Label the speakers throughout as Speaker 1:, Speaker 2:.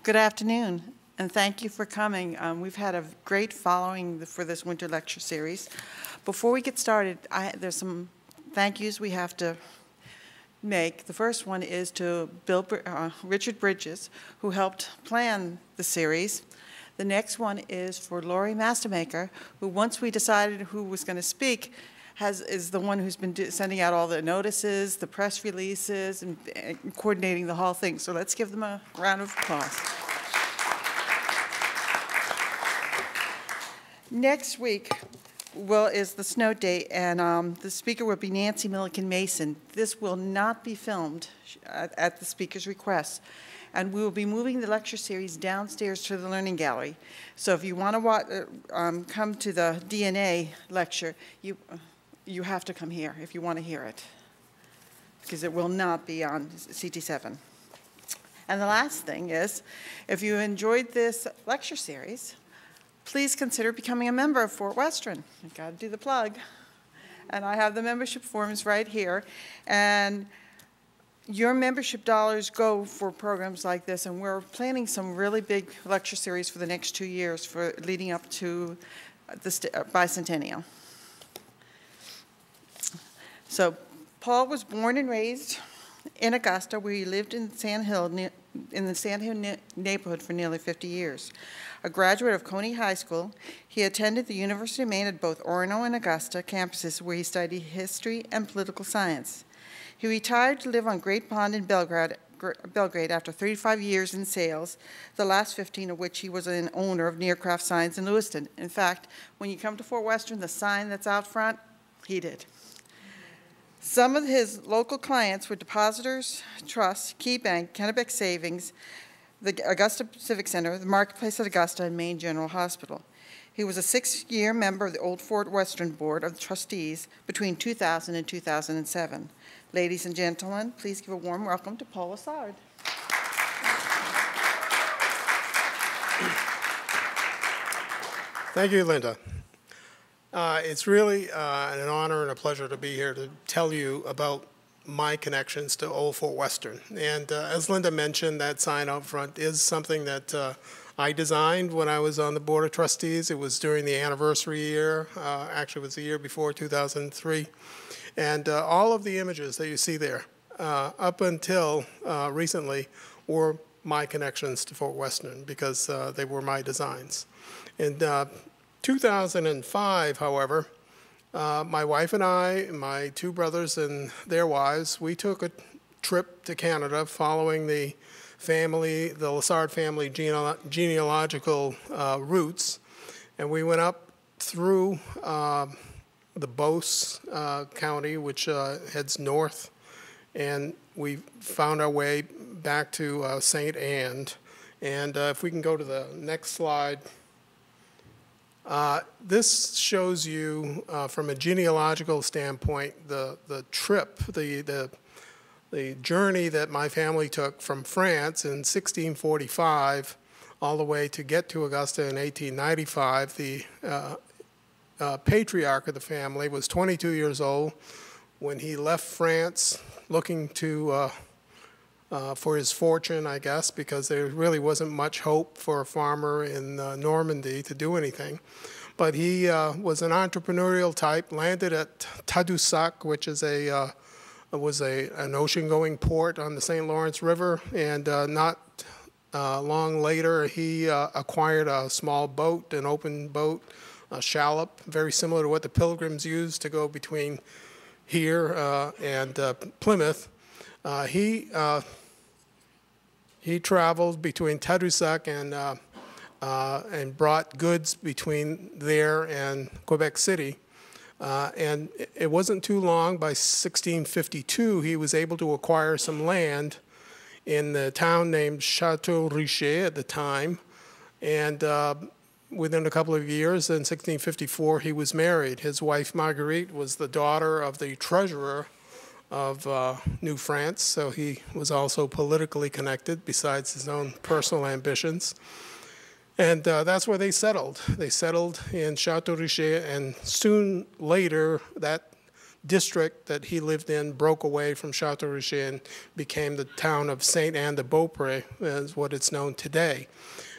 Speaker 1: Good afternoon, and thank you for coming. We've had a great following for this winter lecture series. Before we get started, there's some thank yous we have to make. The first one is to Richard Bridges, who helped plan the series. The next one is for Lori Mastermaker, who once we decided who was going to speak, is the one who's been sending out all the notices, the press releases, and coordinating the whole thing. So let's give them a round of applause. Next week is the snow date, and the speaker will be Nancy Milliken Mason. This will not be filmed at the speaker's request. And we will be moving the lecture series downstairs to the Learning Gallery. So if you want to come to the DNA lecture, you have to come here if you want to hear it, because it will not be on CT7. And the last thing is, if you enjoyed this lecture series, please consider becoming a member of Fort Western. I've got to do the plug. And I have the membership forms right here. And your membership dollars go for programs like this, and we're planning some really big lecture series for the next 2 years for leading up to the bicentennial. So Paul was born and raised in Augusta, where he lived in the Sand Hill neighborhood for nearly 50 years. A graduate of Coney High School, he attended the University of Maine at both Orono and Augusta campuses, where he studied history and political science. He retired to live on Great Pond in Belgrade after 35 years in sales, the last 15 of which he was an owner of Nearcraft Signs in Lewiston. In fact, when you come to Fort Western, the sign that's out front, he did. Some of his local clients were Depositors Trust, Key Bank, Kennebec Savings, the Augusta Civic Center, the Marketplace at Augusta, and Maine General Hospital. He was a 6-year member of the Old Fort Western Board of Trustees between 2000 and 2007. Ladies and gentlemen, please give a warm welcome to Paul Lessard.
Speaker 2: Thank you, Linda. It's really an honor and a pleasure to be here to tell you about my connections to Old Fort Western. And as Linda mentioned, that sign out front is something that I designed when I was on the Board of Trustees. It was during the anniversary year. Actually, it was the year before 2003. And all of the images that you see there, up until recently, were my connections to Fort Western, because they were my designs. In 2005, however, my wife and I, my 2 brothers and their wives, we took a trip to Canada following the Lessard family genealogical roots, and we went up through the Beauce County, which heads north, and we found our way back to St. Anne. And if we can go to the next slide. This shows you, from a genealogical standpoint, the trip, the journey that my family took from France in 1645 all the way to get to Augusta in 1895. The patriarch of the family was 22 years old when he left France looking to for his fortune, I guess, because there really wasn't much hope for a farmer in Normandy to do anything. But he was an entrepreneurial type, landed at Tadoussac, which is an ocean-going port on the St. Lawrence River, and not long later he acquired a small boat, an open boat, a shallop, very similar to what the Pilgrims used to go between here and Plymouth. He traveled between Tadoussac and brought goods between there and Quebec City. And it wasn't too long, by 1652, he was able to acquire some land in the town named Chateau Richer at the time. And within a couple of years, in 1654, he was married. His wife, Marguerite, was the daughter of the treasurer of New France, so he was also politically connected besides his own personal ambitions. And that's where they settled. They settled in Chateau Richer, and soon later that district that he lived in broke away from Chateau Richer and became the town of Saint-Anne-de-Beaupré, as what it's known today.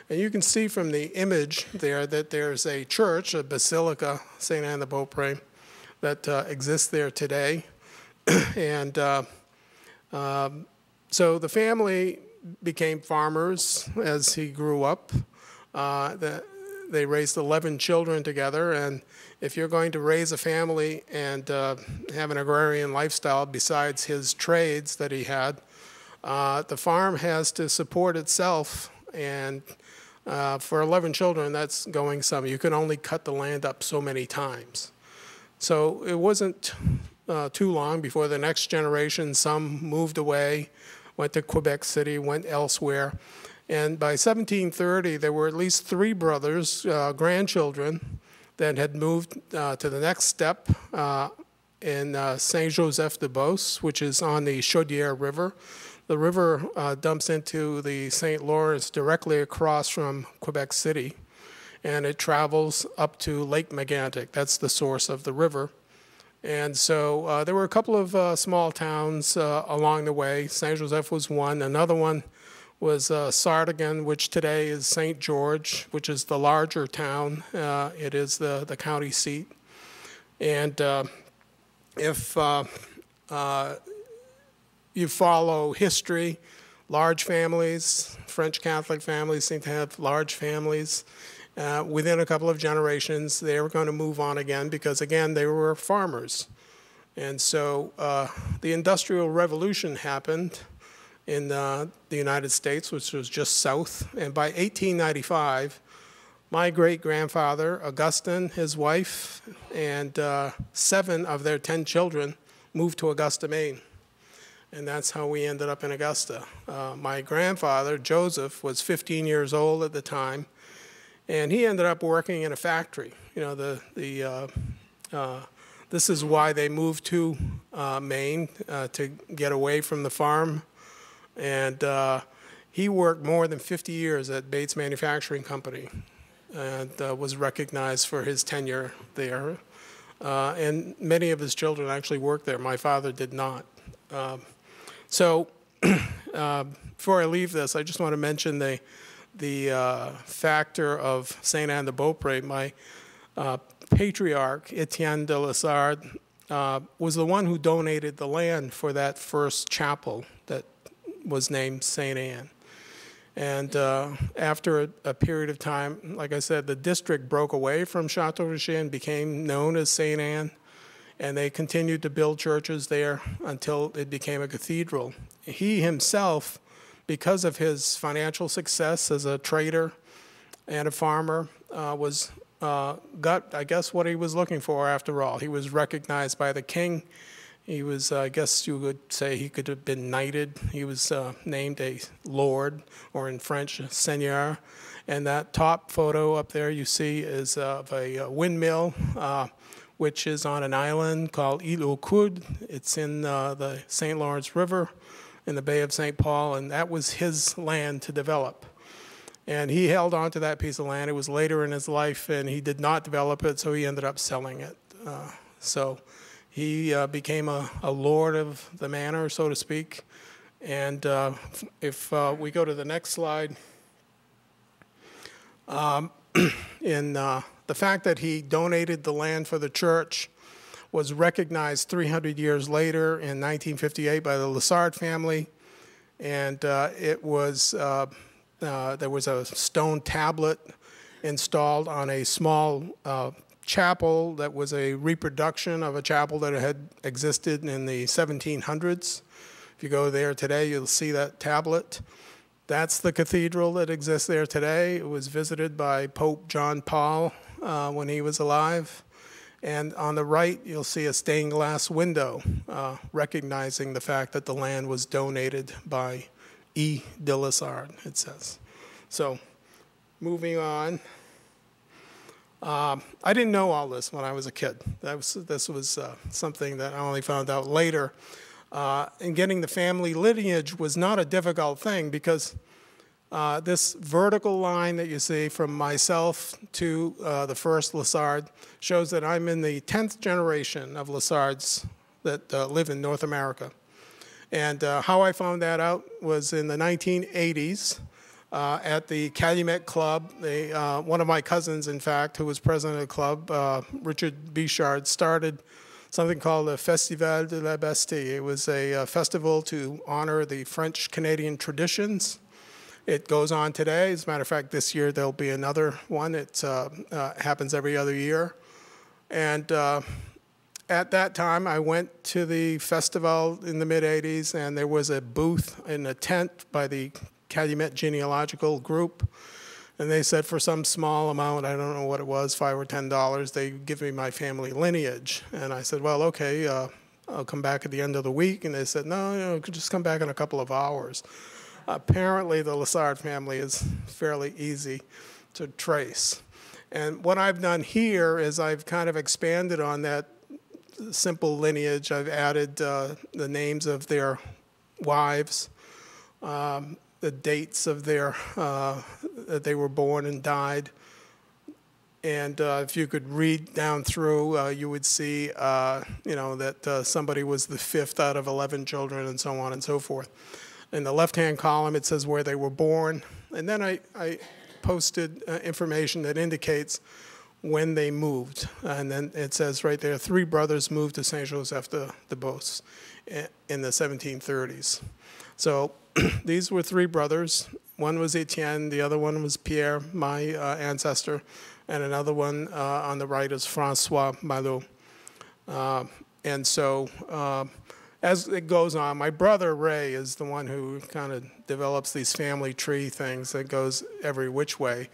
Speaker 2: And you can see from the image there that there's a church, a basilica, Saint-Anne-de-Beaupré, that exists there today. And so the family became farmers as he grew up. They raised 11 children together, and if you're going to raise a family and have an agrarian lifestyle besides his trades that he had, the farm has to support itself, and for 11 children, that's going some. You can only cut the land up so many times. So it wasn't too long before the next generation, some moved away, went to Quebec City, went elsewhere. And by 1730, there were at least 3 brothers, grandchildren, that had moved to the next step in Saint-Joseph-de-Beauce, which is on the Chaudière River. The river dumps into the St. Lawrence directly across from Quebec City, and it travels up to Lake Megantic. That's the source of the river. And so there were a couple of small towns along the way. Saint-Joseph was one. Another one was Sardigan, which today is St. George, which is the larger town. It is the county seat. And if you follow history, large families, French Catholic families seem to have large families. Within a couple of generations, they were going to move on again because, again, they were farmers. And so the Industrial Revolution happened in the United States, which was just south. And by 1895, my great-grandfather, Augustin, his wife, and 7 of their 10 children moved to Augusta, Maine. And that's how we ended up in Augusta. My grandfather, Joseph, was 15 years old at the time, and he ended up working in a factory. You know, this is why they moved to Maine, to get away from the farm. And he worked more than 50 years at Bates Manufacturing Company and was recognized for his tenure there. And many of his children actually worked there. My father did not. So before I leave this, I just want to mention the factor of Saint-Anne-de-Beaupré. My patriarch, Etienne de Lessard, was the one who donated the land for that first chapel that was named St. Anne. And after a period of time, like I said, the district broke away from Chateau Richer and became known as St. Anne. And they continued to build churches there until it became a cathedral. He himself, because of his financial success as a trader and a farmer, got, I guess, what he was looking for after all. He was recognized by the king. He was, I guess you would say he could have been knighted. He was named a lord, or in French, a seigneur. And that top photo up there you see is of a windmill, which is on an island called Île aux Coudes. It's in the St. Lawrence River in the Bay of St. Paul, and that was his land to develop. And he held on to that piece of land. It was later in his life, and he did not develop it, so he ended up selling it. So he became a lord of the manor, so to speak. And if we go to the next slide, the fact that he donated the land for the church was recognized 300 years later in 1958 by the Lessard family, and it was there was a stone tablet installed on a small chapel that was a reproduction of a chapel that had existed in the 1700s. If you go there today, you'll see that tablet. That's the cathedral that exists there today. It was visited by Pope John Paul when he was alive. And on the right, you'll see a stained glass window recognizing the fact that the land was donated by E. de Lessard, it says. So moving on. I didn't know all this when I was a kid. This was something that I only found out later. And getting the family lineage was not a difficult thing because this vertical line that you see from myself to the first Lessard shows that I'm in the 10th generation of Lessard's that live in North America. And how I found that out was in the 1980s at the Calumet Club. One of my cousins, in fact, who was president of the club, Richard Bichard, started something called the Festival de la Bastille. It was a festival to honor the French-Canadian traditions. It goes on today. As a matter of fact, this year there'll be another one. It happens every other year. And at that time, I went to the festival in the mid-'80s, and there was a booth in a tent by the Calumet Genealogical Group. And they said for some small amount, I don't know what it was, $5 or $10, they give me my family lineage. And I said, well, okay, I'll come back at the end of the week. And they said, no, just come back in a couple of hours. Apparently, the Lessard family is fairly easy to trace. And what I've done here is I've kind of expanded on that simple lineage. I've added the names of their wives, the dates of their that they were born and died. And if you could read down through, you would see, that somebody was the 5th out of 11 children and so on and so forth. In the left-hand column, it says where they were born. And then I posted information that indicates when they moved. And then it says right there, 3 brothers moved to Saint-Joseph-de-Beauce in the 1730s. So these were 3 brothers. One was Etienne, the other one was Pierre, my ancestor, and another one on the right is Francois Malot. And so as it goes on, my brother Ray is the one who kind of develops these family tree things that goes every which way.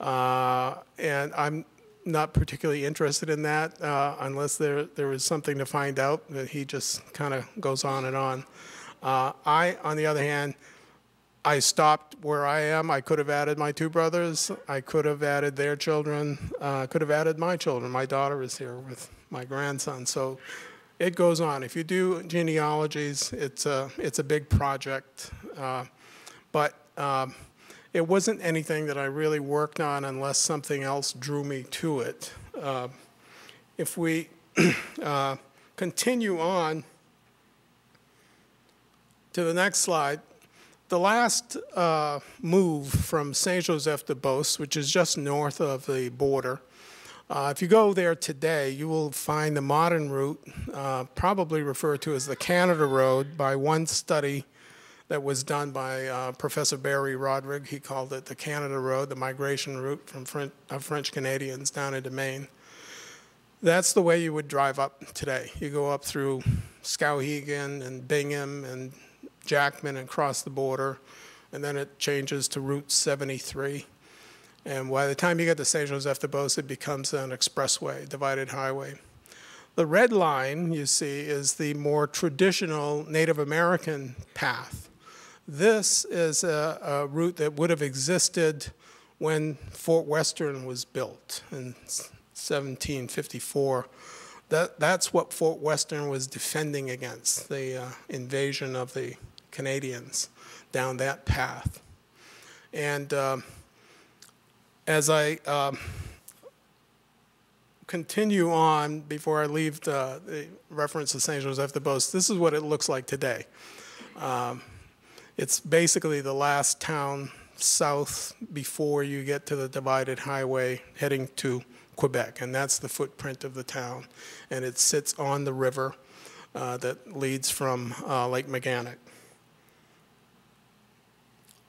Speaker 2: And I'm not particularly interested in that unless there is something to find out. That he just kind of goes on and on. On the other hand, I stopped where I am. I could have added my 2 brothers. I could have added their children. I could have added my children. My daughter is here with my grandson. So it goes on. If you do genealogies, it's a big project. But it wasn't anything that I really worked on unless something else drew me to it. If we continue on to the next slide, the last move from Saint-Joseph-de-Beauce, which is just north of the border, if you go there today, you will find the modern route, probably referred to as the Canada Road by one study that was done by Professor Barry Roderick. He called it the Canada Road, the migration route from French Canadians down into Maine. That's the way you would drive up today. You go up through Skowhegan and Bingham and Jackman and cross the border, and then it changes to Route 73. And by the time you get to Saint-Joseph-de-Beauce, it becomes an expressway, divided highway. The red line, you see, is the more traditional Native American path. This is a route that would have existed when Fort Western was built in 1754. That's what Fort Western was defending against, the invasion of the Canadians down that path. And as I continue on, before I leave the reference to Saint-Joseph-de-Beauce, this is what it looks like today. It's basically the last town south before you get to the divided highway heading to Quebec, and that's the footprint of the town. And it sits on the river that leads from Lake Meganic.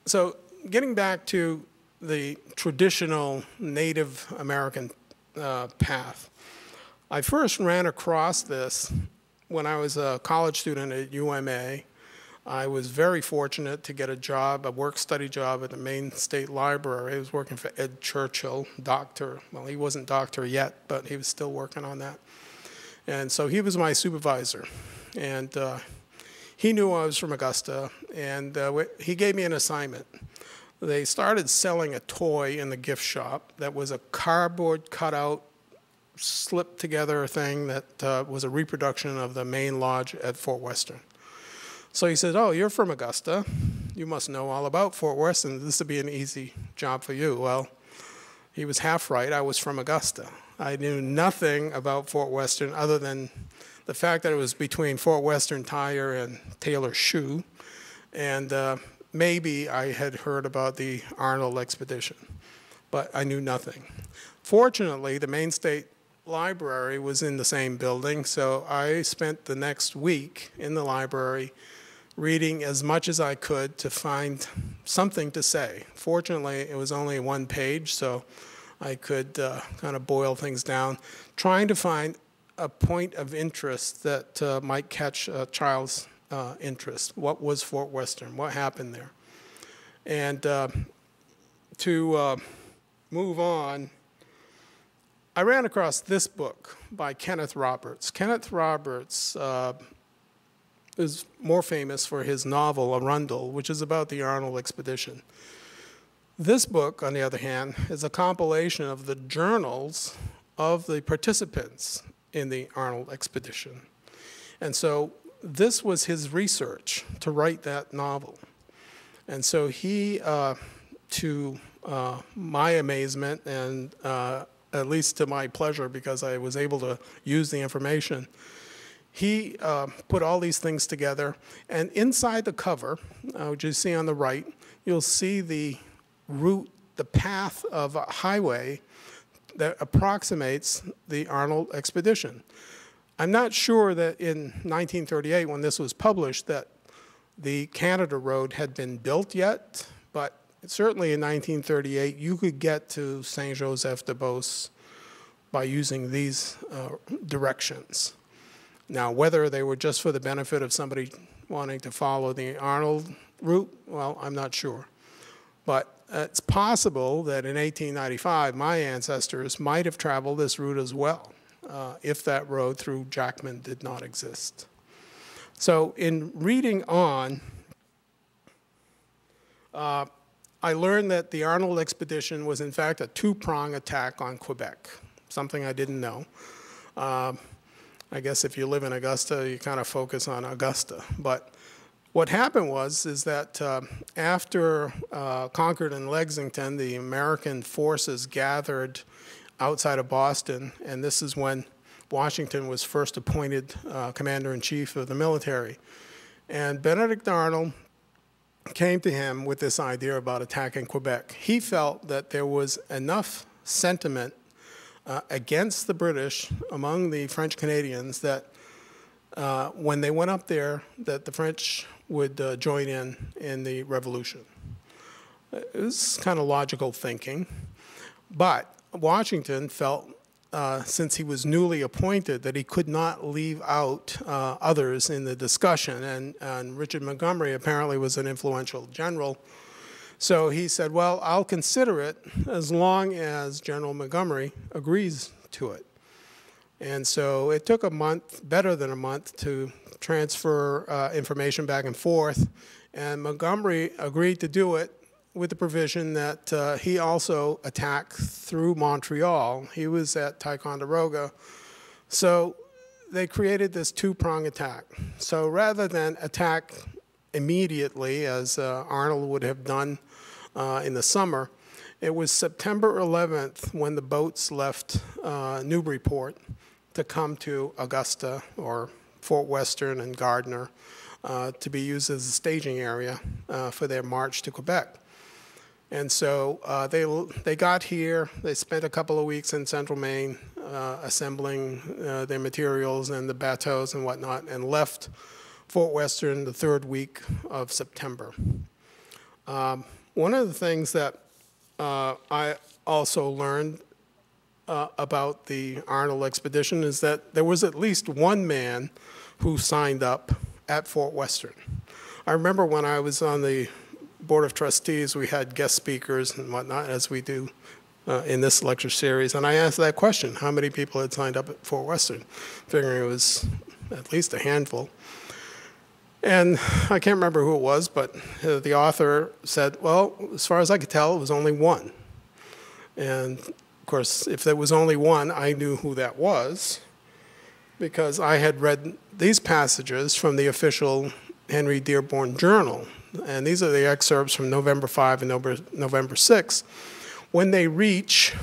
Speaker 2: So getting back to the traditional Native American path, I first ran across this when I was a college student at UMA. I was very fortunate to get a job, a work-study job at the Maine State Library. I was working for Ed Churchill, doctor. Well, he wasn't doctor yet, but he was still working on that. And so he was my supervisor. And he knew I was from Augusta, and he gave me an assignment. They started selling a toy in the gift shop that was a cardboard cutout, slipped together thing that was a reproduction of the main lodge at Fort Western. So he said, oh, you're from Augusta. You must know all about Fort Western. This would be an easy job for you. Well, he was half right. I was from Augusta. I knew nothing about Fort Western other than the fact that it was between Fort Western Tire and Taylor Shoe, and maybe I had heard about the Arnold expedition, but I knew nothing. Fortunately, the Maine State Library was in the same building, so I spent the next week in the library reading as much as I could to find something to say. Fortunately, it was only one page, so I could kind of boil things down, trying to find a point of interest that might catch a child's interest. What was Fort Western? What happened there? And to move on, I ran across this book by Kenneth Roberts. Kenneth Roberts is more famous for his novel, Arundel, which is about the Arnold expedition. This book, on the other hand, is a compilation of the journals of the participants in the Arnold expedition. And so this was his research to write that novel. And so he, to my amazement and at least to my pleasure because I was able to use the information, he put all these things together, and inside the cover, which you see on the right, you'll see the route, the path of a highway that approximates the Arnold expedition. I'm not sure that in 1938, when this was published, that the Canada Road had been built yet, but certainly in 1938, you could get to Saint-Joseph-de-Beauce by using these directions. Now, whether they were just for the benefit of somebody wanting to follow the Arnold route, well, I'm not sure. But it's possible that in 1895, my ancestors might have traveled this route as well, if that road through Jackman did not exist. So in reading on, I learned that the Arnold expedition was in fact a two-prong attack on Quebec, something I didn't know. I guess if you live in Augusta, you kind of focus on Augusta. But what happened is that after Concord and Lexington, the American forces gathered outside of Boston, and this is when Washington was first appointed commander-in-chief of the military. And Benedict Arnold came to him with this idea about attacking Quebec. He felt that there was enough sentiment against the British among the French Canadians that when they went up there, that the French would join in the revolution. It was kind of logical thinking, but Washington felt, since he was newly appointed, that he could not leave out others in the discussion, and Richard Montgomery apparently was an influential general. So he said, well, I'll consider it as long as General Montgomery agrees to it. And so it took a month, better than a month, to transfer information back and forth. And Montgomery agreed to do it with the provision that he also attack through Montreal. He was at Ticonderoga. So they created this two-prong attack. So rather than attack immediately, as Arnold would have done in the summer, it was September 11th when the boats left Newburyport to come to Augusta or Fort Western and Gardner to be used as a staging area for their march to Quebec. And so they got here, they spent a couple of weeks in central Maine assembling their materials and the bateaus and whatnot, and left Fort Western the third week of September. One of the things that I also learned about the Arnold expedition is that there was at least one man who signed up at Fort Western. I remember when I was on the Board of Trustees, we had guest speakers and whatnot, as we do in this lecture series, and I asked that question, how many people had signed up at Fort Western, figuring it was at least a handful. And I can't remember who it was, but the author said, well, as far as I could tell, it was only one. And of course, if there was only one, I knew who that was, because I had read these passages from the official Henry Dearborn Journal. And these are the excerpts from November 5 and November 6, when they reach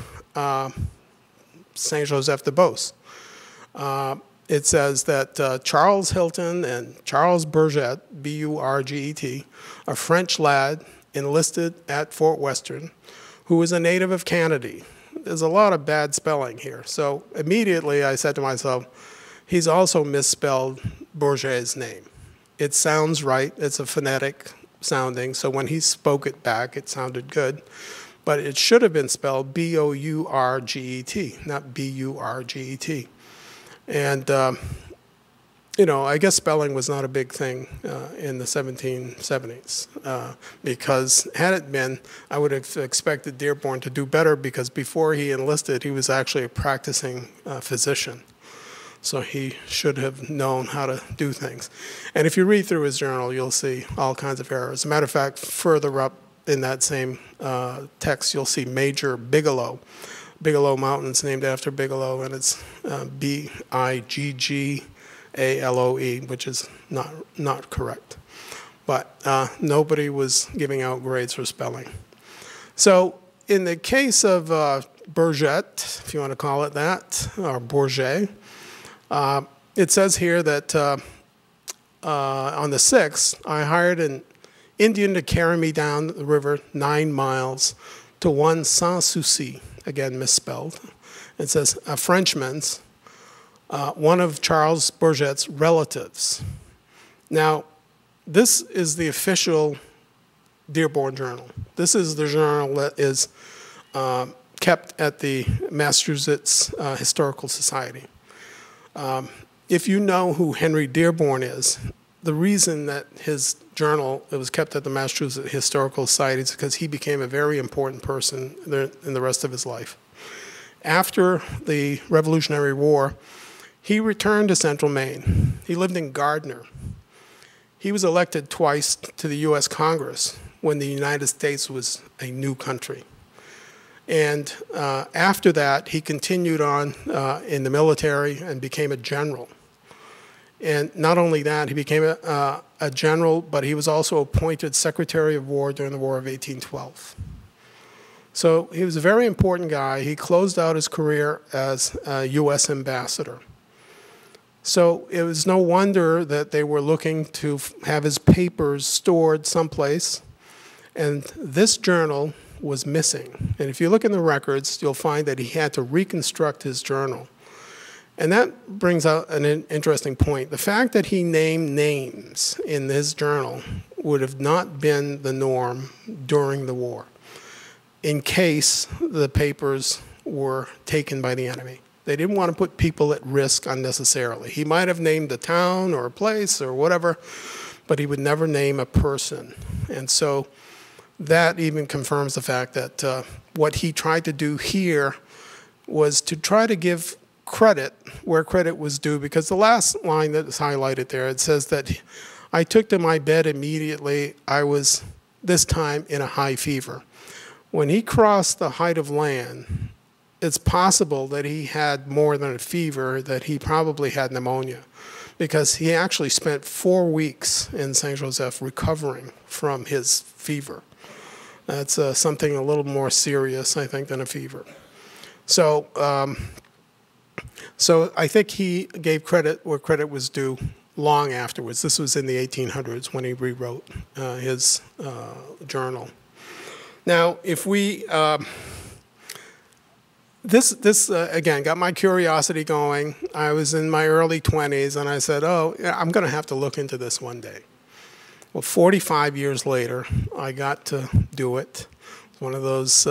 Speaker 2: Saint-Joseph-de-Beauce. it says that Charles Hilton and Charles Bourget, B-U-R-G-E-T, a French lad enlisted at Fort Western, who was a native of Canada. There's a lot of bad spelling here. So immediately I said to myself, he's also misspelled Bourget's name. It sounds right. It's a phonetic sounding. So when he spoke it back, it sounded good. But it should have been spelled B-O-U-R-G-E-T, not B-U-R-G-E-T. And, you know, I guess spelling was not a big thing in the 1770s because had it been, I would have expected Dearborn to do better because before he enlisted, he was actually a practicing physician. So he should have known how to do things. And if you read through his journal, you'll see all kinds of errors. As a matter of fact, further up in that same text, you'll see Major Bigelow. Bigelow Mountain's named after Bigelow, and it's B-I-G-G-A-L-O-E, which is not correct. But nobody was giving out grades for spelling. So in the case of Bourget, if you want to call it that, or Bourget, it says here that on the 6th, I hired an Indian to carry me down the river 9 miles to one Sans Souci, again misspelled. It says a Frenchman's, one of Charles Bourget's relatives. Now, this is the official Dearborn Journal. This is the journal that is kept at the Massachusetts Historical Society. If you know who Henry Dearborn is, the reason that his journal it was kept at the Massachusetts Historical Society is because he became a very important person in the rest of his life. After the Revolutionary War, he returned to central Maine. He lived in Gardner. He was elected twice to the U.S. Congress when the United States was a new country. And after that, he continued on in the military and became a general. And not only that, he became a general, but he was also appointed Secretary of War during the War of 1812. So he was a very important guy. He closed out his career as a U.S. ambassador. So it was no wonder that they were looking to have his papers stored someplace. And this journal was missing. And if you look in the records, you'll find that he had to reconstruct his journal. And that brings out an interesting point. The fact that he named names in his journal would have not been the norm during the war in case the papers were taken by the enemy. They didn't want to put people at risk unnecessarily. He might have named a town or a place or whatever, but he would never name a person. And so that even confirms the fact that what he tried to do here was to try to give credit where credit was due, because the last line that is highlighted there, it says that I took to my bed immediately. I was this time in a high fever. When he crossed the height of land, it's possible that he had more than a fever, that he probably had pneumonia, because he actually spent 4 weeks in Saint Joseph recovering from his fever. That's something a little more serious, I think, than a fever. So, so I think he gave credit where credit was due long afterwards. This was in the 1800s when he rewrote his journal. Now, if we, this again, got my curiosity going. I was in my early 20s, and I said, oh, yeah, I'm going to have to look into this one day. Well, 45 years later, I got to do it. It's one of those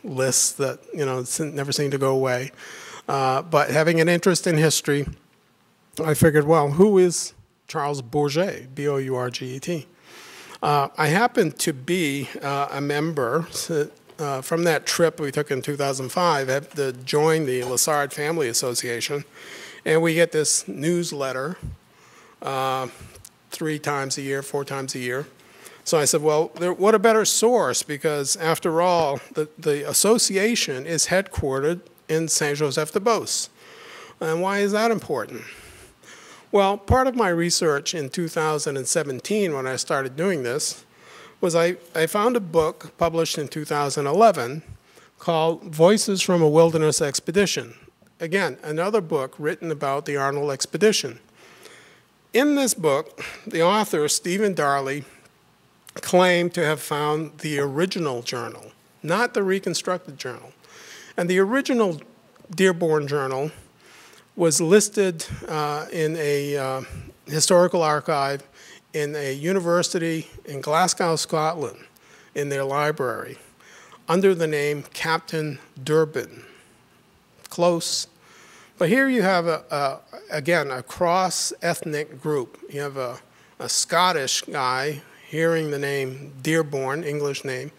Speaker 2: lists that, you know, never seem to go away. But having an interest in history, I figured, well, who is Charles Bourget, B-O-U-R-G-E-T? I happened to be a member from that trip we took in 2005. I had to join the Lessard Family Association, and we get this newsletter 3 times a year, 4 times a year. So I said, well, what a better source, because after all, the association is headquartered in Saint-Joseph-de-Beauce. And why is that important? Well, part of my research in 2017, when I started doing this, was I found a book published in 2011 called Voices from a Wilderness Expedition. again, another book written about the Arnold expedition. In this book, the author, Stephen Darley, claimed to have found the original journal, not the reconstructed journal. And the original Dearborn journal was listed in a historical archive in a university in Glasgow, Scotland, in their library, under the name Captain Durbin. Close. But here you have, again, a cross-ethnic group. You have a Scottish guy hearing the name Dearborn, English name,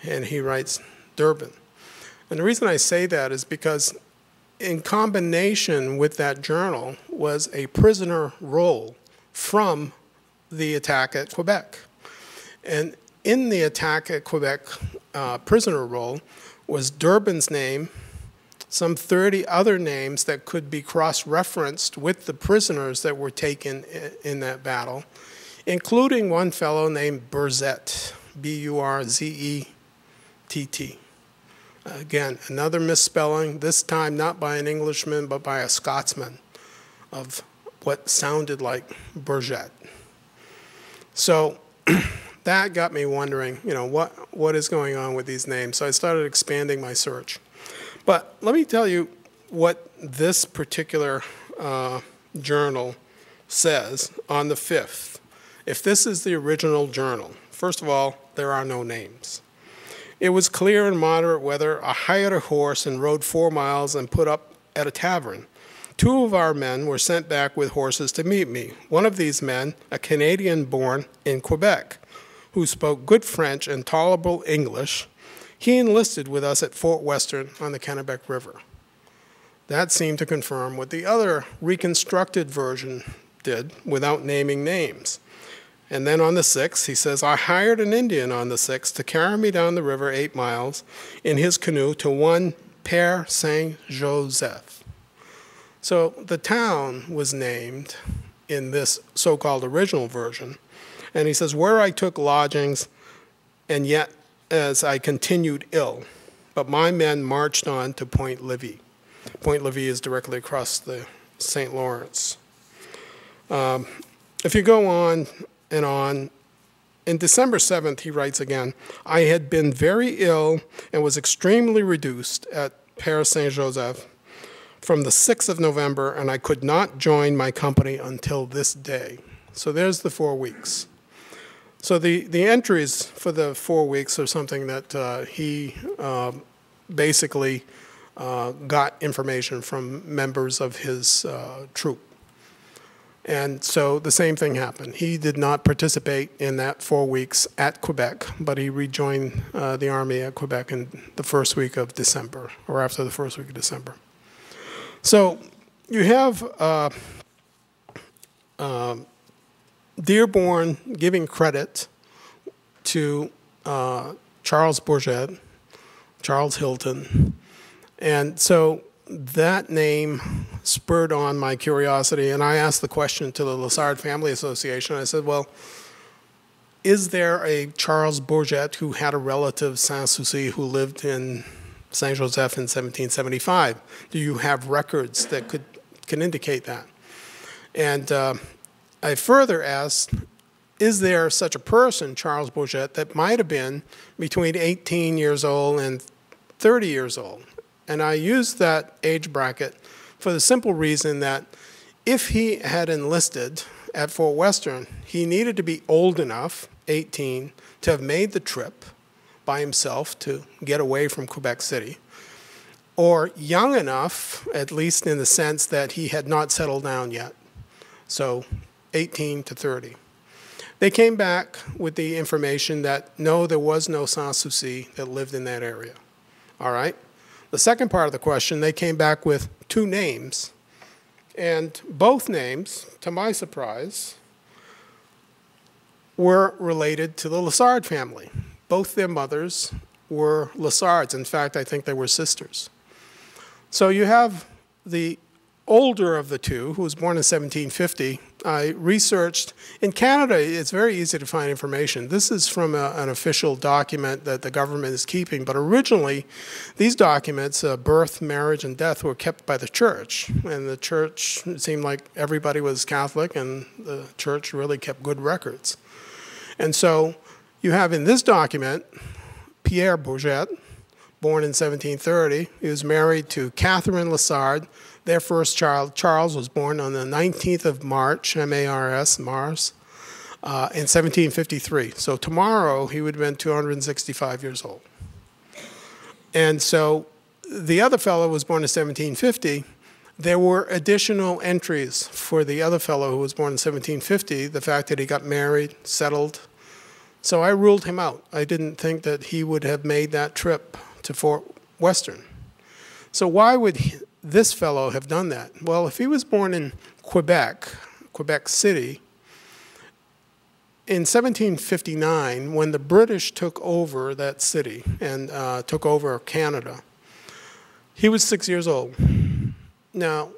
Speaker 2: and he writes Durbin. And the reason I say that is because in combination with that journal was a prisoner roll from the attack at Quebec. And in the attack at Quebec prisoner roll was Durbin's name, some 30 other names that could be cross-referenced with the prisoners that were taken in that battle, including one fellow named Burzett, B-U-R-Z-E-T-T. Again, another misspelling, this time not by an Englishman, but by a Scotsman, of what sounded like Burzett. So that got me wondering, you know, what is going on with these names? So I started expanding my search. But let me tell you what this particular journal says on the 5th. If this is the original journal, first of all, there are no names. It was clear and moderate weather. I hired a horse and rode 4 miles and put up at a tavern. 2 of our men were sent back with horses to meet me. One of these men, a Canadian born in Quebec, who spoke good French and tolerable English, he enlisted with us at Fort Western on the Kennebec River. That seemed to confirm what the other reconstructed version did without naming names. And then on the 6th, he says, I hired an Indian on the 6th to carry me down the river 8 miles in his canoe to one Père Saint-Joseph. So the town was named in this so-called original version. And he says, where I took lodgings, and yet as I continued ill, but my men marched on to Point Livy. Point Livy is directly across the St. Lawrence. If you go on and on, in December 7th, he writes again, I had been very ill and was extremely reduced at Père Saint-Joseph from the 6th of November, and I could not join my company until this day. So there's the 4 weeks. So the entries for the 4 weeks are something that he basically got information from members of his troop. And so the same thing happened. He did not participate in that 4 weeks at Quebec, but he rejoined the army at Quebec in the first week of December, or after the first week of December. So you have Dearborn giving credit to Charles Bourget, Charles Hilton, and so that name spurred on my curiosity, and I asked the question to the Lessard Family Association. I said, well, is there a Charles Bourget who had a relative, Sans-Souci, who lived in Saint-Joseph in 1775? Do you have records that can indicate that? And I further asked, is there such a person, Charles Bourget, that might have been between 18 years old and 30 years old? And I used that age bracket for the simple reason that if he had enlisted at Fort Western, he needed to be old enough, 18, to have made the trip by himself to get away from Quebec City, or young enough, at least in the sense that he had not settled down yet. So 18 to 30. They came back with the information that no, there was no Sans-Souci that lived in that area. All right? The second part of the question, they came back with 2 names, and both names, to my surprise, were related to the Lessard family. Both their mothers were Lessards. In fact, I think they were sisters. So you have the older of the 2, who was born in 1750, I researched. In Canada, it's very easy to find information. This is from an official document that the government is keeping, but originally, these documents, birth, marriage, and death, were kept by the church. And the church, it seemed like everybody was Catholic, and the church really kept good records. And so you have in this document, Pierre Bourget, born in 1730. He was married to Catherine Lessard. Their first child, Charles, was born on the 19th of March, M-A-R-S, Mars, in 1753. So tomorrow, he would have been 265 years old. And so the other fellow was born in 1750. There were additional entries for the other fellow who was born in 1750, the fact that he got married, settled. So I ruled him out. I didn't think that he would have made that trip to Fort Western. So why would this fellow have done that? Well, if he was born in Quebec City, in 1759, when the British took over that city and took over Canada, he was 6 years old. Now,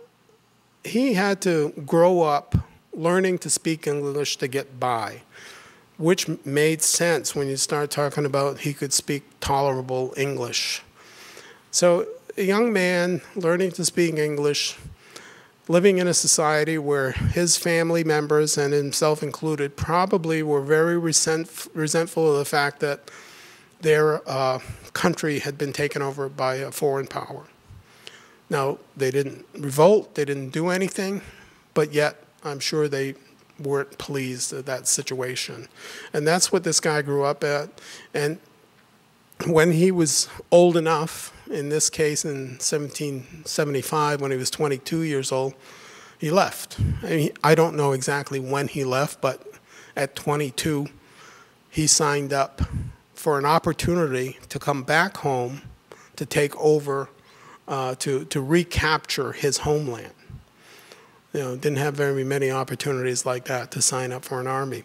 Speaker 2: he had to grow up learning to speak English to get by, which made sense when you start talking about he could speak tolerable English. So a young man learning to speak English, living in a society where his family members and himself included probably were very resentful of the fact that their country had been taken over by a foreign power. Now, they didn't revolt, they didn't do anything, but yet I'm sure they weren't pleased at that situation. And that's what this guy grew up at. And when he was old enough, in this case in 1775, when he was 22 years old, he left. I don't know exactly when he left, but at 22, he signed up for an opportunity to come back home to take over, to recapture his homeland. You know, didn't have very many opportunities like that to sign up for an army.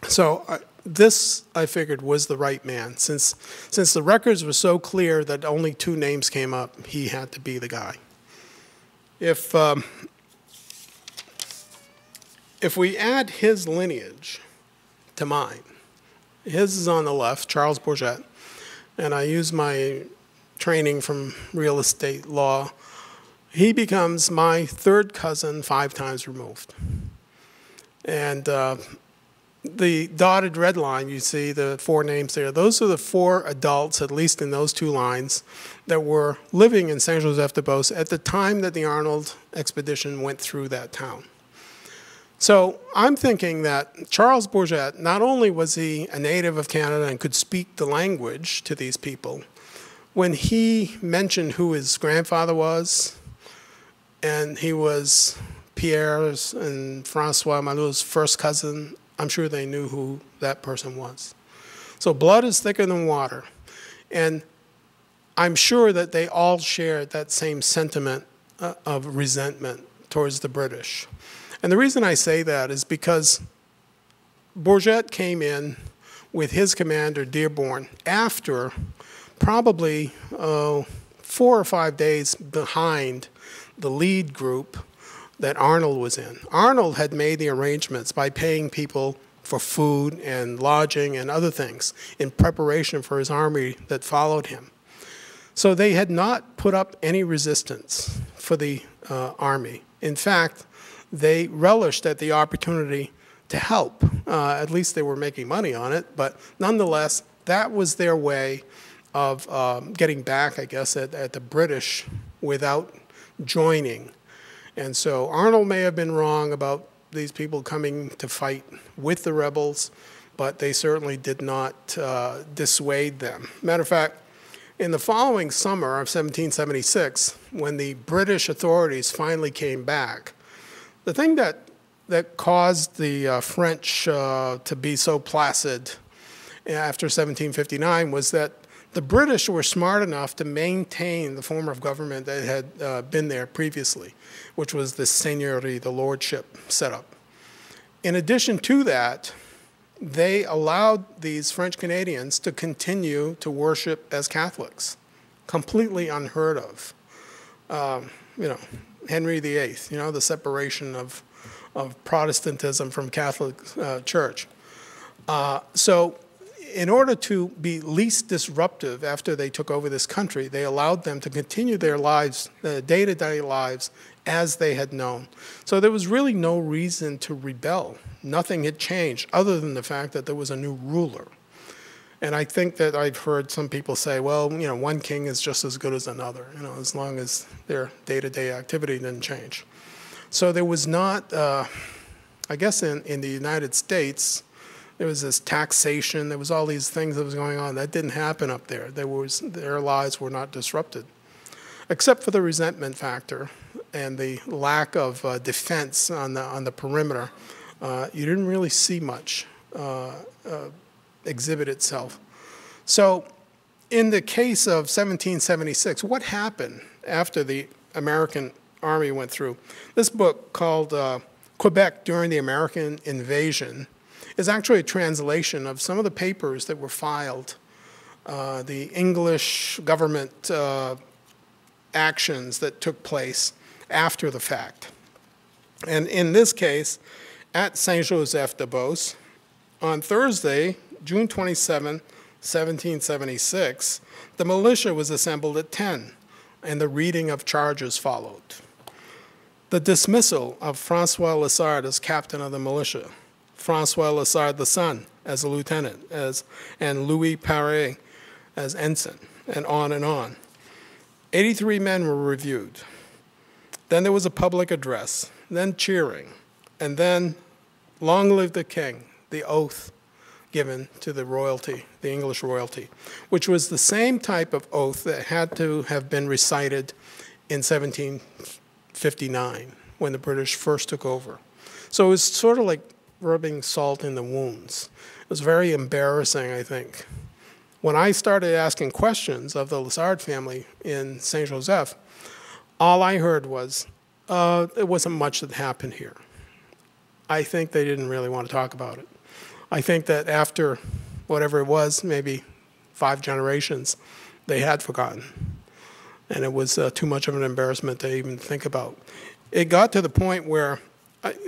Speaker 2: So this, I figured, was the right man. Since the records were so clear that only two names came up, he had to be the guy. If we add his lineage to mine, his is on the left, Charles Bourget, and I use my training from real estate law, he becomes my third cousin 5 times removed. And the dotted red line, you see the 4 names there, those are the 4 adults, at least in those 2 lines, that were living in Saint-Joseph-de-Beauce at the time that the Arnold expedition went through that town. So I'm thinking that Charles Bourget, not only was he a native of Canada and could speak the language to these people, when he mentioned who his grandfather was, and he was Pierre's and Francois Malou's first cousin, I'm sure they knew who that person was. So blood is thicker than water. And I'm sure that they all shared that same sentiment of resentment towards the British. And the reason I say that is because Bourget came in with his commander, Dearborn, after probably 4 or 5 days behind the lead group that Arnold was in. Arnold had made the arrangements by paying people for food and lodging and other things in preparation for his army that followed him. So they had not put up any resistance for the army. In fact, they relished at the opportunity to help. At least they were making money on it, but nonetheless, that was their way of getting back, I guess, at the British without joining. And so Arnold may have been wrong about these people coming to fight with the rebels, but they certainly did not dissuade them. Matter of fact, in the following summer of 1776, when the British authorities finally came back, the thing that caused the French to be so placid after 1759 was that the British were smart enough to maintain the form of government that had been there previously, which was the seigneury, the lordship setup. In addition to that, they allowed these French Canadians to continue to worship as Catholics, completely unheard of. You know, Henry VIII, you know, the separation of of Protestantism from Catholic Church. So in order to be least disruptive after they took over this country, they allowed them to continue their lives, their day-to-day lives, as they had known. So there was really no reason to rebel. Nothing had changed other than the fact that there was a new ruler. And I think that I've heard some people say, well, you know, one king is just as good as another, you know, as long as their day-to-day activity didn't change. So there was not, I guess in the United States, there was this taxation, there was all these things that was going on. That didn't happen up there. Their lives were not disrupted, except for the resentment factor and the lack of defense on the perimeter. You didn't really see much exhibit itself. So in the case of 1776, what happened after the American Army went through? This book called Quebec During the American Invasion is actually a translation of some of the papers that were filed, the English government actions that took place after the fact. And in this case, at Saint-Joseph-de-Beauce, on Thursday, June 27, 1776, the militia was assembled at 10, and the reading of charges followed. The dismissal of Francois Lessard as captain of the militia, Francois Lessard the son as a lieutenant, and Louis Paré as ensign, and on and on. 83 men were reviewed. Then there was a public address, then cheering, and then long live the king, the oath given to the royalty, the English royalty, which was the same type of oath that had to have been recited in 1759 when the British first took over. So it was sort of like rubbing salt in the wounds. It was very embarrassing, I think. When I started asking questions of the Lessard family in Saint-Joseph, all I heard was, it wasn't much that happened here. I think they didn't really want to talk about it. I think that after whatever it was, maybe 5 generations, they had forgotten. And it was too much of an embarrassment to even think about. It got to the point where,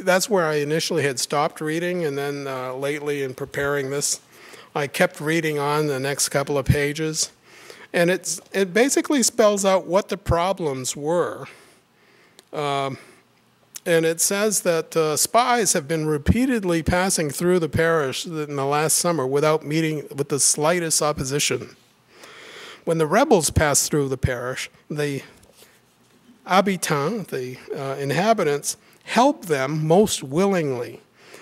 Speaker 2: that's where I initially had stopped reading, and then lately in preparing this, I kept reading on the next couple of pages. And it basically spells out what the problems were. And it says that spies have been repeatedly passing through the parish in the last summer without meeting with the slightest opposition. When the rebels passed through the parish, the habitants, the inhabitants, helped them most willingly.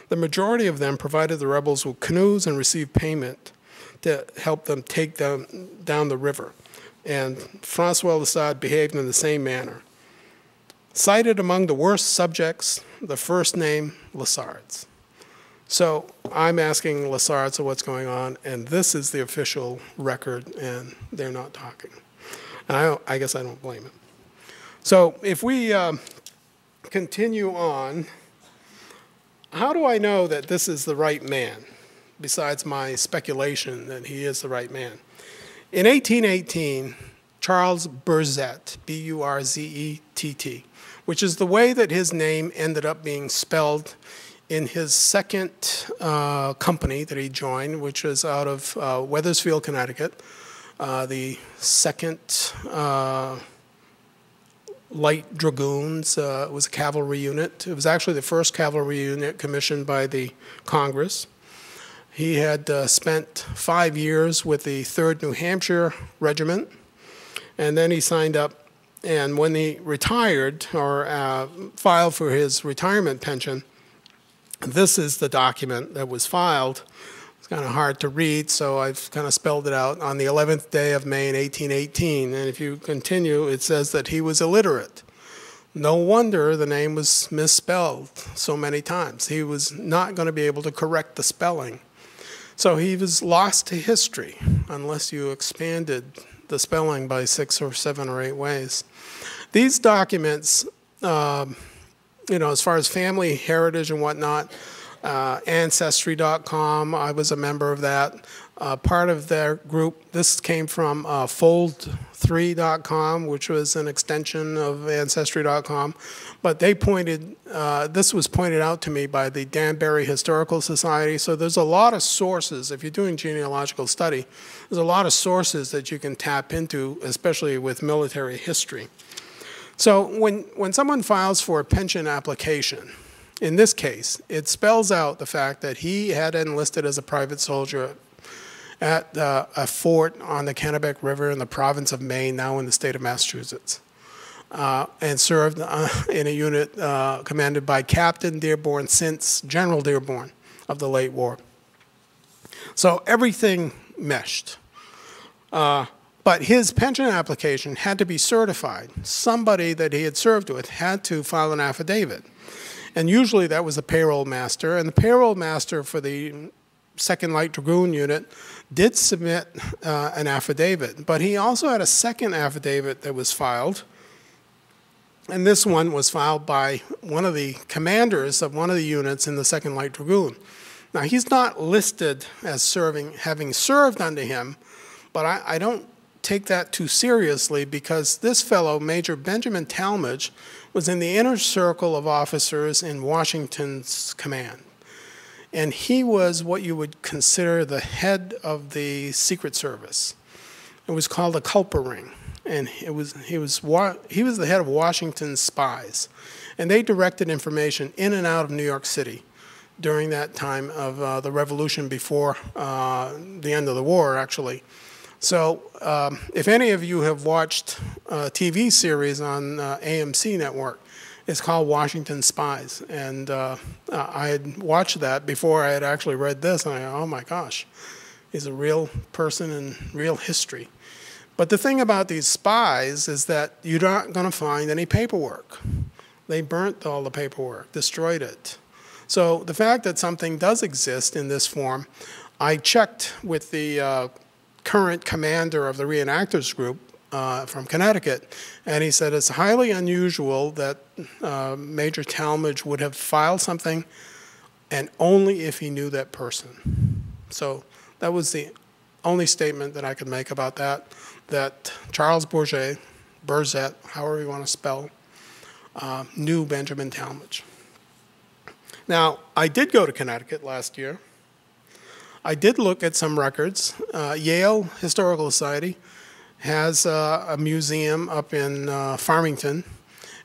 Speaker 2: The majority of them provided the rebels with canoes and received payment to help them take them down the river. And Francois Lessard behaved in the same manner. Cited among the worst subjects, the first name, Lessards. So I'm asking Lessards of what's going on, and this is the official record, and they're not talking. And I guess I don't blame him. So if we continue on, how do I know that this is the right man, besides my speculation that he is the right man? In 1818, Charles Burzett, B-U-R-Z-E-T-T, which is the way that his name ended up being spelled in his second company that he joined, which was out of Wethersfield, Connecticut, the 2nd Light Dragoons. It was a cavalry unit. It was actually the first cavalry unit commissioned by the Congress. He had spent 5 years with the 3rd New Hampshire Regiment, and then he signed up. And when he retired or filed for his retirement pension, this is the document that was filed. It's kind of hard to read, so I've kind of spelled it out. On the 11th day of May in 1818, and if you continue, it says that he was illiterate. No wonder the name was misspelled so many times. He was not going to be able to correct the spelling. So he was lost to history unless you expanded the spelling by 6 or 7 or 8 ways. These documents, as far as family heritage and whatnot, Ancestry.com, I was a member of that. part of their group. This came from fold3.com, which was an extension of ancestry.com. But they pointed, this was pointed out to me by the Danbury Historical Society. So there's a lot of sources. If you're doing genealogical study, there's a lot of sources that you can tap into, especially with military history. So when someone files for a pension application, in this case, it spells out the fact that he had enlisted as a private soldier at a fort on the Kennebec River in the province of Maine, now in the state of Massachusetts, and served in a unit commanded by Captain Dearborn, since General Dearborn of the late war. So everything meshed. But his pension application had to be certified. Somebody that he had served with had to file an affidavit. And usually that was the payroll master. And the payroll master for the 2nd Light Dragoon unit did submit an affidavit. But he also had a second affidavit that was filed. And this one was filed by one of the commanders of one of the units in the 2nd Light Dragoon. Now, he's not listed as having served under him, but I don't take that too seriously, because this fellow, Major Benjamin Talmadge, was in the inner circle of officers in Washington's command. And he was what you would consider the head of the Secret Service. It was called a culper ring. And he was the head of Washington's spies. And they directed information in and out of New York City during that time of the revolution, before the end of the war, actually. So if any of you have watched a TV series on AMC network, it's called Washington Spies. And I had watched that before I had actually read this, and I go, oh my gosh, he's a real person in real history. But the thing about these spies is that you're not going to find any paperwork. They burnt all the paperwork, destroyed it. So the fact that something does exist in this form, I checked with the current commander of the reenactors group from Connecticut, and he said it's highly unusual that Major Talmadge would have filed something, and only if he knew that person. So that was the only statement that I could make about that, that Charles Bourget, however you want to spell, knew Benjamin Talmadge. Now, I did go to Connecticut last year. I did look at some records. Yale Historical Society has a museum up in Farmington,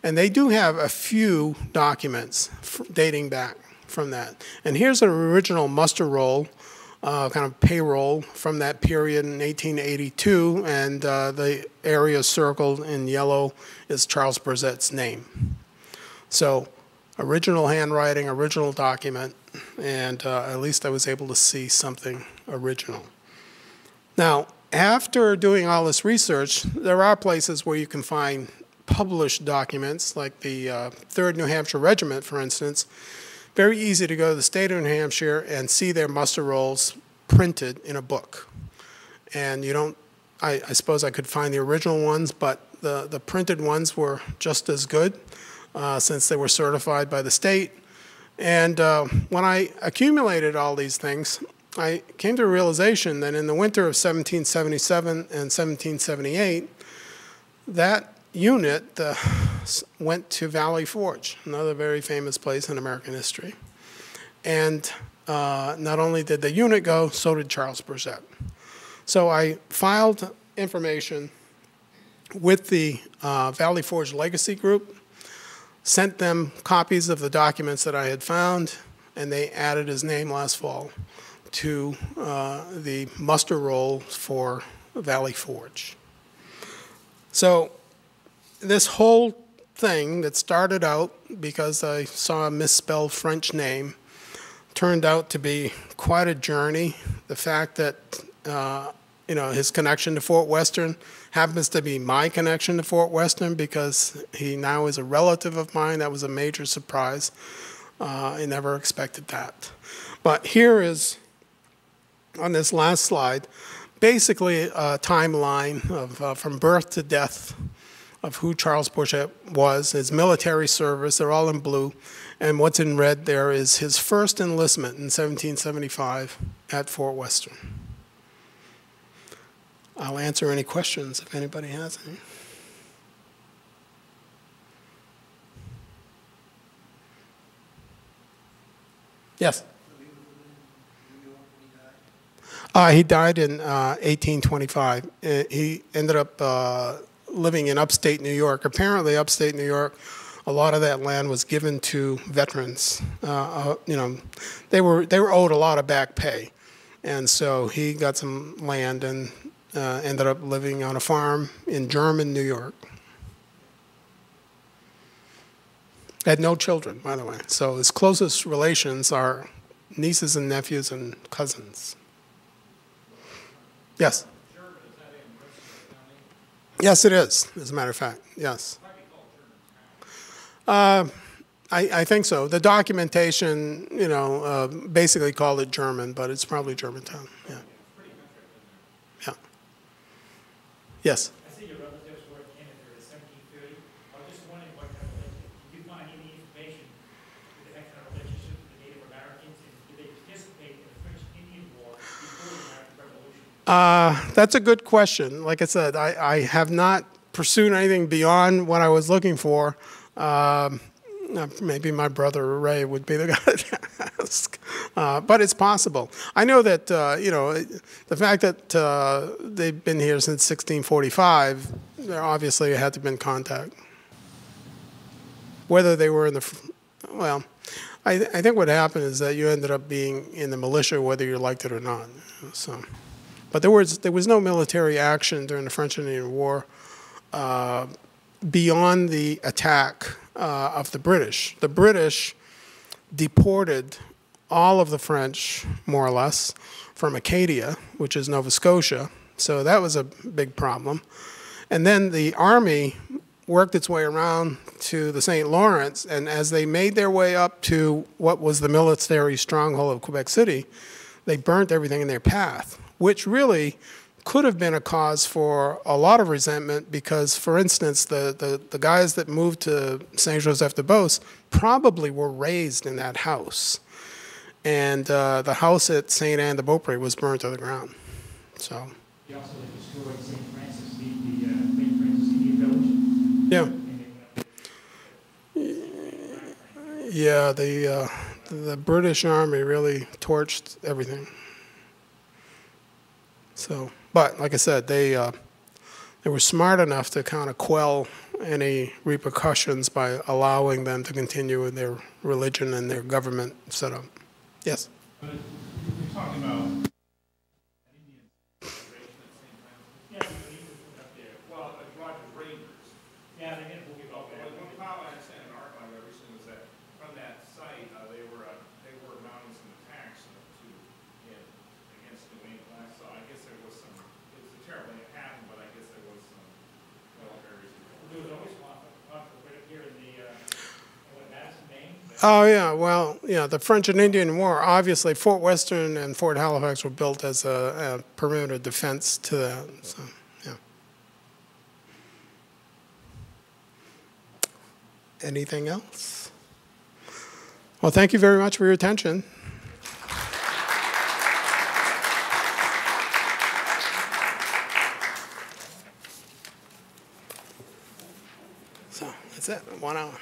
Speaker 2: and they do have a few documents dating back from that. And here's an original muster roll, kind of payroll from that period in 1882, and the area circled in yellow is Charles Bourget's name. So original handwriting, original document, and at least I was able to see something original. Now, after doing all this research, there are places where you can find published documents, like the 3rd New Hampshire Regiment, for instance. Very easy to go to the state of New Hampshire and see their muster rolls printed in a book. And you don't, I suppose I could find the original ones, but the printed ones were just as good since they were certified by the state. And when I accumulated all these things, I came to a realization that in the winter of 1777 and 1778, that unit went to Valley Forge, another very famous place in American history. And not only did the unit go, so did Charles Bourget. So I filed information with the Valley Forge Legacy Group, sent them copies of the documents that I had found, and they added his name last fall to the muster roll for Valley Forge. So this whole thing that started out because I saw a misspelled French name turned out to be quite a journey. The fact that his connection to Fort Western happens to be my connection to Fort Western because he now is a relative of mine. That was a major surprise. I never expected that. But here is, on this last slide, basically a timeline of from birth to death of who Charles Bourget was, his military service. They're all in blue. And what's in red there is his first enlistment in 1775 at Fort Western. I'll answer any questions if anybody has any. Yes. He died in 1825. He ended up living in upstate New York. Apparently, upstate New York, a lot of that land was given to veterans. You know, they were owed a lot of back pay, and so he got some land and ended up living on a farm in German, New York. Had no children, by the way. So his closest relations are nieces and nephews and cousins. Yes. Yes, it is, as a matter of fact, yes. I think so. The documentation, you know, basically called it German, but it's probably Germantown, yeah. Yeah. Yes?
Speaker 3: I see your relatives were in Canada in 1730. I was just wondering what kind of relationship, did you find any information with that kind of relationship with the Native Americans, and did they participate in the French-Indian War before the American Revolution?
Speaker 2: That's a good question. Like I said, I have not pursued anything beyond what I was looking for. Maybe my brother Ray would be the guy to ask, but it's possible. I know that you know, the fact that they've been here since 1645, there obviously had to have been contact. Whether they were in the, well, I think what happened is that you ended up being in the militia whether you liked it or not. So, but there was no military action during the French and Indian War beyond the attack of the British. The British deported all of the French, more or less, from Acadia, which is Nova Scotia. So that was a big problem. And then the army worked its way around to the St. Lawrence, and as they made their way up to what was the military stronghold of Quebec City, they burnt everything in their path, which really could have been a cause for a lot of resentment because, for instance, the guys that moved to Saint-Joseph-de-Beauce probably were raised in that house. And the house at Sainte-Anne-de-Beaupré was burned to the ground. So.
Speaker 3: They also destroyed St. Francis, the St. Francis Indian village.
Speaker 2: Yeah. Yeah, the British Army really torched everything. So. But like I said, they were smart enough to kind of quell any repercussions by allowing them to continue with their religion and their government setup. Yes?
Speaker 4: But you're talking about Indian reservation at St. Francis?
Speaker 3: Yeah, he was up there.
Speaker 4: Well, Roger Rangers.
Speaker 3: Yeah, they didn't move it up there.
Speaker 4: One problem I understand in our I've ever seen was that from that site, they were mounting some attacks against New England. So I guess there was some, it was a terrible thing that happened, but I guess there was some military reasons.
Speaker 3: There was always conflict right here in Madison, Maine.
Speaker 2: Oh, yeah. Well, yeah, the French and Indian War, obviously, Fort Western and Fort Halifax were built as a perimeter defense to that. So, yeah. Anything else? Well, thank you very much for your attention. So, that's it. 1 hour.